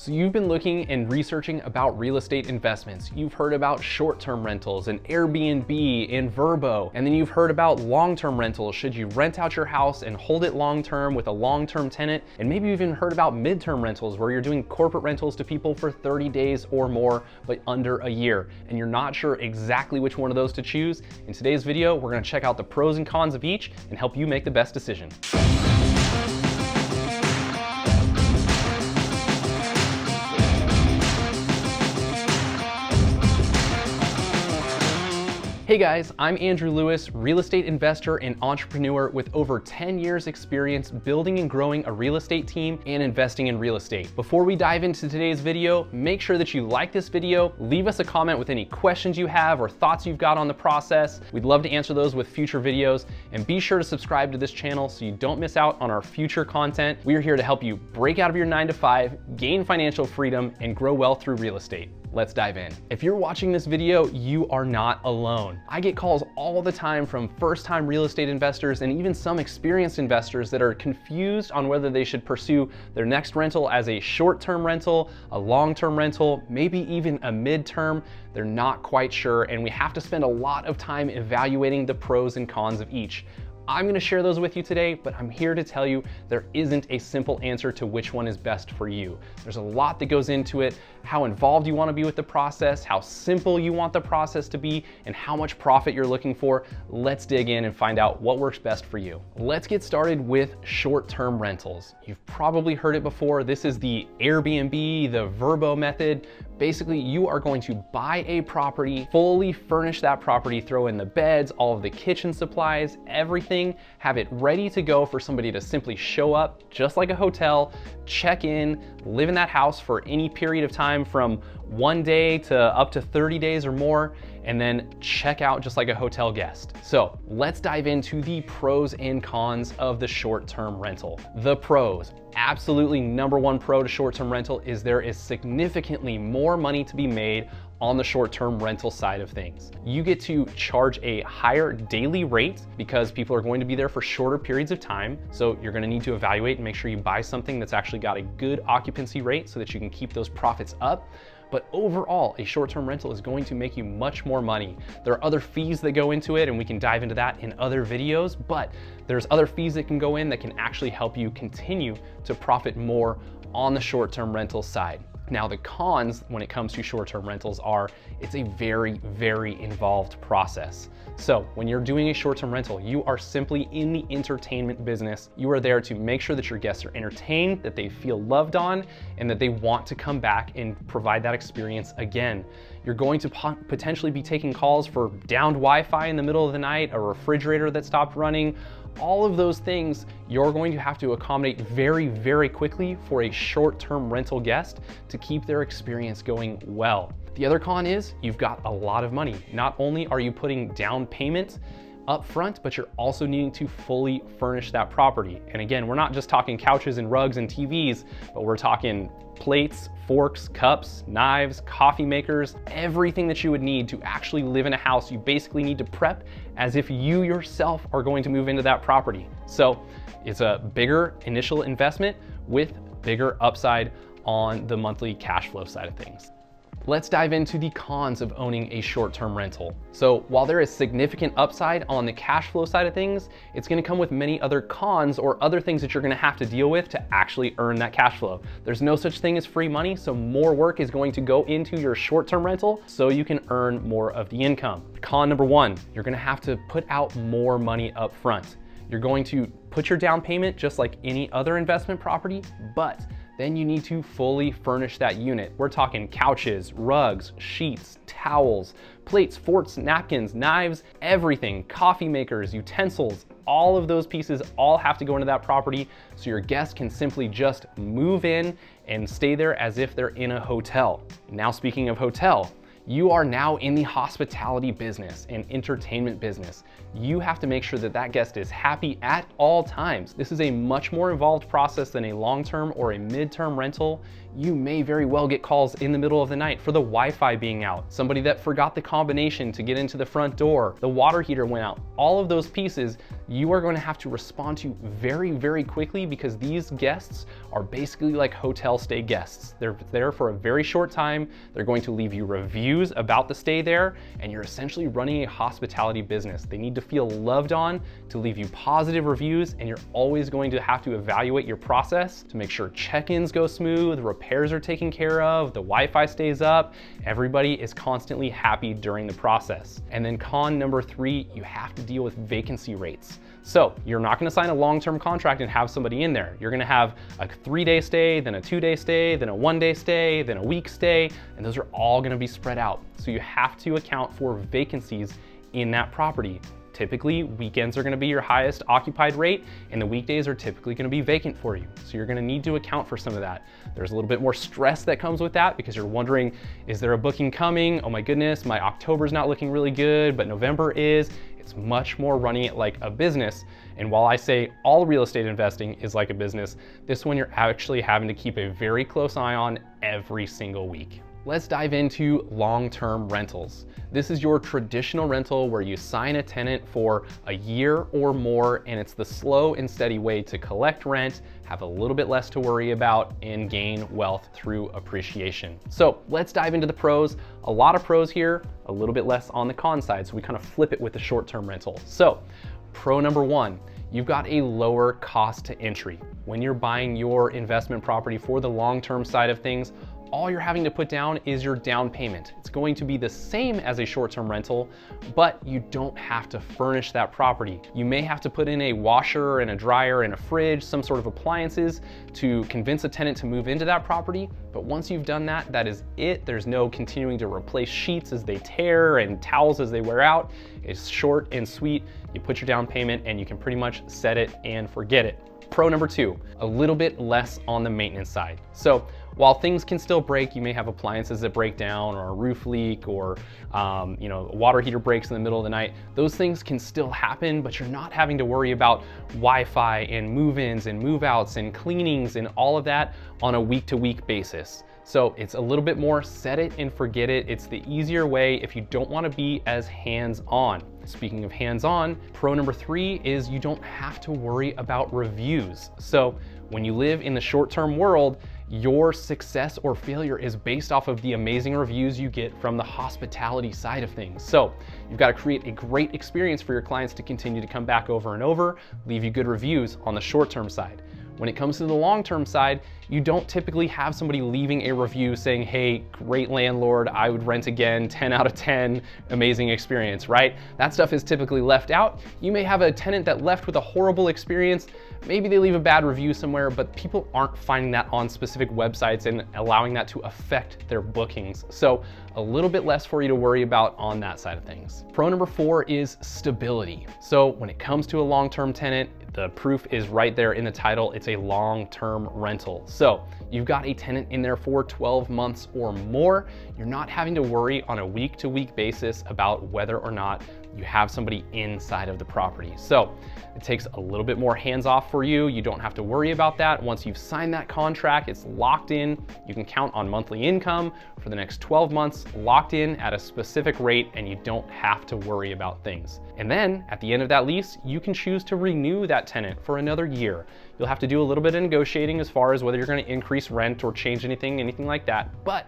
So you've been looking and researching about real estate investments. You've heard about short-term rentals and Airbnb and Vrbo, and then you've heard about long-term rentals. Should you rent out your house and hold it long-term with a long-term tenant? And maybe you've even heard about midterm rentals where you're doing corporate rentals to people for 30 days or more, but under a year, and you're not sure exactly which one of those to choose. In today's video, we're gonna check out the pros and cons of each and help you make the best decision. Hey guys, I'm Andrew Lewis, real estate investor and entrepreneur with over 10 years experience building and growing a real estate team and investing in real estate. Before we dive into today's video, make sure that you like this video, leave us a comment with any questions you have or thoughts you've got on the process. We'd love to answer those with future videos, and be sure to subscribe to this channel so you don't miss out on our future content. We're here to help you break out of your 9-to-5, gain financial freedom, and grow wealth through real estate. Let's dive in. If you're watching this video, you are not alone. I get calls all the time from first-time real estate investors and even some experienced investors that are confused on whether they should pursue their next rental as a short-term rental, a long-term rental, maybe even a mid-term. They're not quite sure, and we have to spend a lot of time evaluating the pros and cons of each. I'm gonna share those with you today, but I'm here to tell you there isn't a simple answer to which one is best for you. There's a lot that goes into it, how involved you wanna be with the process, how simple you want the process to be, and how much profit you're looking for. Let's dig in and find out what works best for you. Let's get started with short-term rentals. You've probably heard it before. This is the Airbnb, the Vrbo method. Basically, you are going to buy a property, fully furnish that property, throw in the beds, all of the kitchen supplies, everything, have it ready to go for somebody to simply show up, just like a hotel, check in, live in that house for any period of time from 1 day to up to 30 days or more, and then check out just like a hotel guest. So let's dive into the pros and cons of the short-term rental. The pros. Absolutely number one pro to short-term rental is there is significantly more money to be made on the short-term rental side of things. You get to charge a higher daily rate because people are going to be there for shorter periods of time. So you're gonna need to evaluate and make sure you buy something that's actually got a good occupancy rate so that you can keep those profits up. But overall, a short-term rental is going to make you much more money. There are other fees that go into it, and we can dive into that in other videos, but there's other fees that can go in that can actually help you continue to profit more on the short-term rental side. Now, the cons when it comes to short-term rentals are it's a very, very involved process. So when you're doing a short-term rental, you are simply in the entertainment business. You are there to make sure that your guests are entertained, that they feel loved on, and that they want to come back and provide that experience again. You're going to potentially be taking calls for downed Wi-Fi in the middle of the night, a refrigerator that stopped running. All of those things you're going to have to accommodate very, very quickly for a short-term rental guest to keep their experience going well. The other con is you've got a lot of money. Not only are you putting down payment up front, but you're also needing to fully furnish that property. And again, we're not just talking couches and rugs and TVs, but we're talking plates, forks, cups, knives, coffee makers, everything that you would need to actually live in a house. You basically need to prep as if you yourself are going to move into that property. So it's a bigger initial investment with bigger upside on the monthly cash flow side of things. Let's dive into the cons of owning a short-term rental. So while there is significant upside on the cash flow side of things, it's gonna come with many other cons or other things that you're gonna have to deal with to actually earn that cash flow. There's no such thing as free money, so more work is going to go into your short-term rental so you can earn more of the income. Con number one, you're gonna have to put out more money up front. You're going to put your down payment just like any other investment property, but then you need to fully furnish that unit. We're talking couches, rugs, sheets, towels, plates, forks, napkins, knives, everything, coffee makers, utensils, all of those pieces all have to go into that property so your guests can simply just move in and stay there as if they're in a hotel. Now, speaking of hotel, you are now in the hospitality business and entertainment business. You have to make sure that that guest is happy at all times. This is a much more involved process than a long-term or a mid-term rental. You may very well get calls in the middle of the night for the Wi-Fi being out, somebody that forgot the combination to get into the front door, the water heater went out. All of those pieces you are going to have to respond to very, very quickly, because these guests are basically like hotel stay guests. They're there for a very short time. They're going to leave you reviews about the stay there, and you're essentially running a hospitality business. They need to feel loved on, to leave you positive reviews, and you're always going to have to evaluate your process to make sure check-ins go smooth, repairs are taken care of, the Wi-Fi stays up, everybody is constantly happy during the process. And then con number 3, you have to deal with vacancy rates. So you're not going to sign a long-term contract and have somebody in there. You're going to have a 3-day stay, then a 2-day stay, then a 1-day stay, then a week stay, and those are all going to be spread out. So you have to account for vacancies in that property. Typically, weekends are going to be your highest occupied rate, and the weekdays are typically going to be vacant for you. So you're going to need to account for some of that. There's a little bit more stress that comes with that, because you're wondering, is there a booking coming? Oh my goodness, my October's not looking really good, but November is. It's much more running it like a business. And while I say all real estate investing is like a business, this one you're actually having to keep a very close eye on every single week. Let's dive into long-term rentals. This is your traditional rental where you sign a tenant for a year or more, and it's the slow and steady way to collect rent, have a little bit less to worry about, and gain wealth through appreciation. So let's dive into the pros. A lot of pros here, a little bit less on the con side, so we kind of flip it with the short-term rental. So pro number 1, you've got a lower cost to entry. When you're buying your investment property for the long-term side of things, all you're having to put down is your down payment. It's going to be the same as a short-term rental, but you don't have to furnish that property. You may have to put in a washer and a dryer and a fridge, some sort of appliances to convince a tenant to move into that property. But once you've done that, that is it. There's no continuing to replace sheets as they tear and towels as they wear out. It's short and sweet. You put your down payment and you can pretty much set it and forget it. Pro number 2, a little bit less on the maintenance side. So while things can still break, you may have appliances that break down, or a roof leak, or a water heater breaks in the middle of the night. Those things can still happen, but you're not having to worry about Wi-Fi and move-ins and move-outs and cleanings and all of that on a week-to-week basis. So it's a little bit more set it and forget it. It's the easier way if you don't want to be as hands-on. Speaking of hands-on, pro number 3 is you don't have to worry about reviews. So when you live in the short-term world, your success or failure is based off of the amazing reviews you get from the hospitality side of things. So you've got to create a great experience for your clients to continue to come back over and over, leave you good reviews on the short-term side. When it comes to the long-term side, you don't typically have somebody leaving a review saying, hey, great landlord, I would rent again, 10 out of 10, amazing experience, right? That stuff is typically left out. You may have a tenant that left with a horrible experience. Maybe they leave a bad review somewhere, but people aren't finding that on specific websites and allowing that to affect their bookings. So a little bit less for you to worry about on that side of things. Pro number 4 is stability. So when it comes to a long-term tenant, the proof is right there in the title. It's a long-term rental. So you've got a tenant in there for 12 months or more. You're not having to worry on a week-to-week basis about whether or not you have somebody inside of the property. So it takes a little bit more hands-off for you. You don't have to worry about that. Once you've signed that contract, it's locked in. You can count on monthly income for the next 12 months, locked in at a specific rate, and you don't have to worry about things. And then at the end of that lease, you can choose to renew that tenant for another year. You'll have to do a little bit of negotiating as far as whether you're going to increase rent or change anything like that. But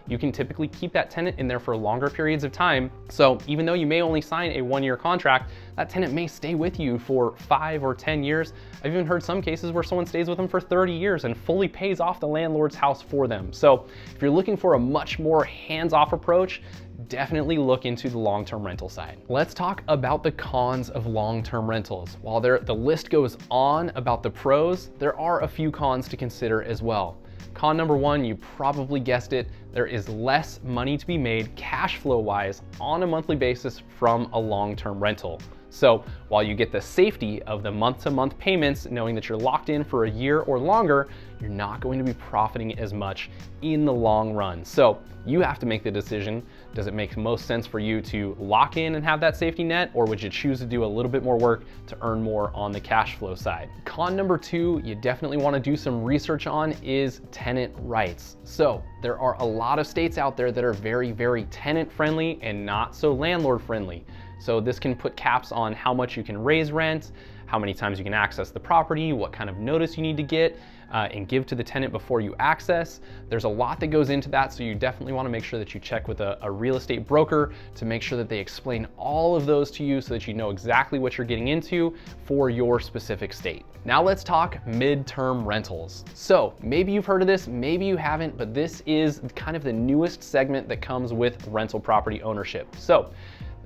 you can typically keep that tenant in there for longer periods of time. So even though you may only sign a 1-year contract, that tenant may stay with you for 5 or 10 years. I've even heard some cases where someone stays with them for 30 years and fully pays off the landlord's house for them. So if you're looking for a much more hands-off approach, definitely look into the long-term rental side. Let's talk about the cons of long-term rentals. While the list goes on about the pros, there are a few cons to consider as well. Con number 1, you probably guessed it, there is less money to be made cash flow wise on a monthly basis from a long-term rental. So while you get the safety of the month-to-month payments, knowing that you're locked in for a year or longer, you're not going to be profiting as much in the long run. So you have to make the decision. Does it make most sense for you to lock in and have that safety net, or would you choose to do a little bit more work to earn more on the cash flow side? Con number two, you definitely want to do some research on is tenant rights. So there are a lot of states out there that are very, very tenant friendly and not so landlord friendly. So this can put caps on how much you can raise rent, how many times you can access the property, what kind of notice you need to get and give to the tenant before you access. There's a lot that goes into that, so you definitely want to make sure that you check with a real estate broker to make sure that they explain all of those to you so that you know exactly what you're getting into for your specific state. Now let's talk midterm rentals. So maybe you've heard of this, maybe you haven't, but this is kind of the newest segment that comes with rental property ownership. So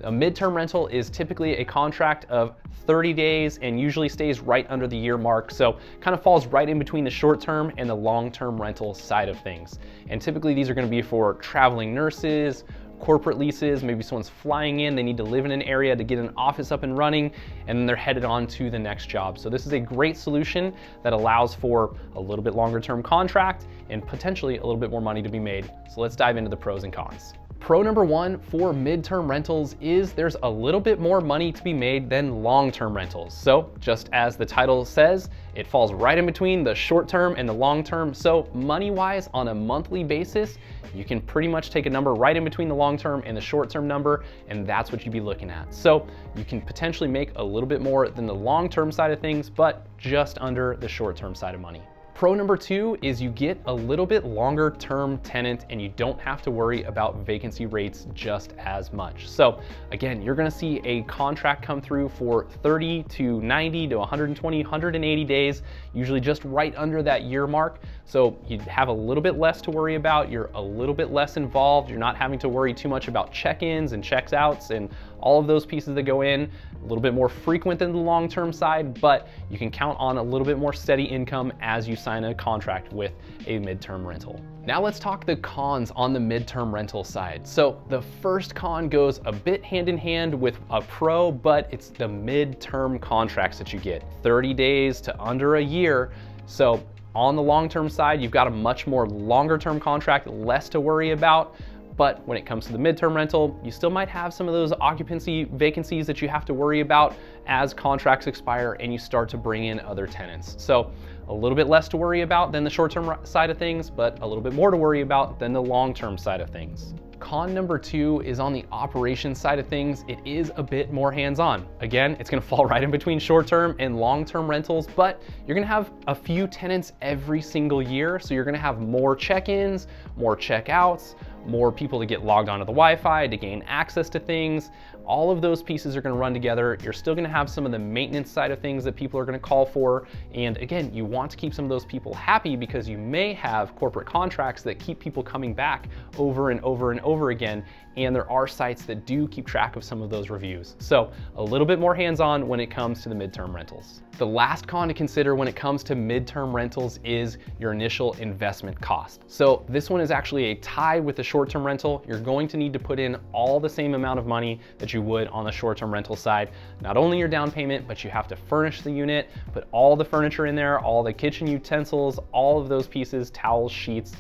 a midterm rental is typically a contract of 30 days and usually stays right under the year mark. So kind of falls right in between the short-term and the long-term rental side of things. And typically these are going to be for traveling nurses, corporate leases, maybe someone's flying in, they need to live in an area to get an office up and running, and then they're headed on to the next job. So this is a great solution that allows for a little bit longer term contract and potentially a little bit more money to be made. So let's dive into the pros and cons. Pro number one for midterm rentals is there's a little bit more money to be made than long-term rentals. So just as the title says, it falls right in between the short-term and the long-term. So money-wise, on a monthly basis, you can pretty much take a number right in between the long-term and the short-term number, and that's what you'd be looking at. So you can potentially make a little bit more than the long-term side of things, but just under the short-term side of money. Pro number two is you get a little bit longer term tenant and you don't have to worry about vacancy rates just as much. So again, you're gonna see a contract come through for 30 to 90 to 120, 180 days, usually just right under that year mark. So you have a little bit less to worry about, you're a little bit less involved, you're not having to worry too much about check-ins and checks-outs and all of those pieces that go in. A little bit more frequent than the long-term side, but you can count on a little bit more steady income as you sign a contract with a midterm rental. Now let's talk the cons on the midterm rental side. So the first con goes a bit hand in hand with a pro, but it's the midterm contracts that you get. 30 days to under a year. So on the long-term side, you've got a much more longer-term contract, less to worry about. But when it comes to the midterm rental, you still might have some of those occupancy vacancies that you have to worry about as contracts expire and you start to bring in other tenants. So a little bit less to worry about than the short-term side of things, but a little bit more to worry about than the long-term side of things. Con number two is on the operations side of things. It is a bit more hands-on. Again, it's gonna fall right in between short-term and long-term rentals, but you're gonna have a few tenants every single year. So you're gonna have more check-ins, more check-outs, more people to get logged onto the Wi-Fi, to gain access to things. All of those pieces are gonna run together. You're still gonna have some of the maintenance side of things that people are gonna call for. And again, you want to keep some of those people happy because you may have corporate contracts that keep people coming back over and over and over again. And there are sites that do keep track of some of those reviews. So a little bit more hands-on when it comes to the midterm rentals. The last con to consider when it comes to midterm rentals is your initial investment cost. So this one is actually a tie with the short-term rental. You're going to need to put in all the same amount of money that you would on the short-term rental side. Not only your down payment, but you have to furnish the unit, put all the furniture in there, all the kitchen utensils, all of those pieces, towels, sheets,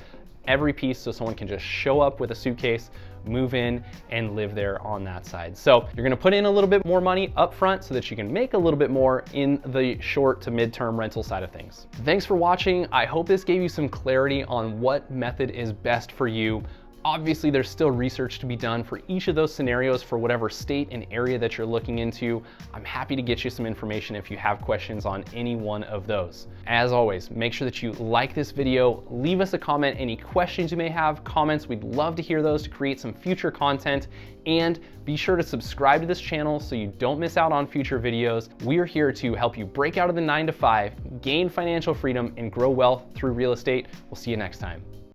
every piece, so someone can just show up with a suitcase, move in and live there on that side. So you're gonna put in a little bit more money up front so that you can make a little bit more in the short to midterm rental side of things. Thanks for watching. I hope this gave you some clarity on what method is best for you. Obviously, there's still research to be done for each of those scenarios for whatever state and area that you're looking into. I'm happy to get you some information if you have questions on any one of those. As always, make sure that you like this video, leave us a comment, any questions you may have, comments, we'd love to hear those to create some future content, and be sure to subscribe to this channel so you don't miss out on future videos. We're here to help you break out of the 9 to 5, gain financial freedom, and grow wealth through real estate. We'll see you next time.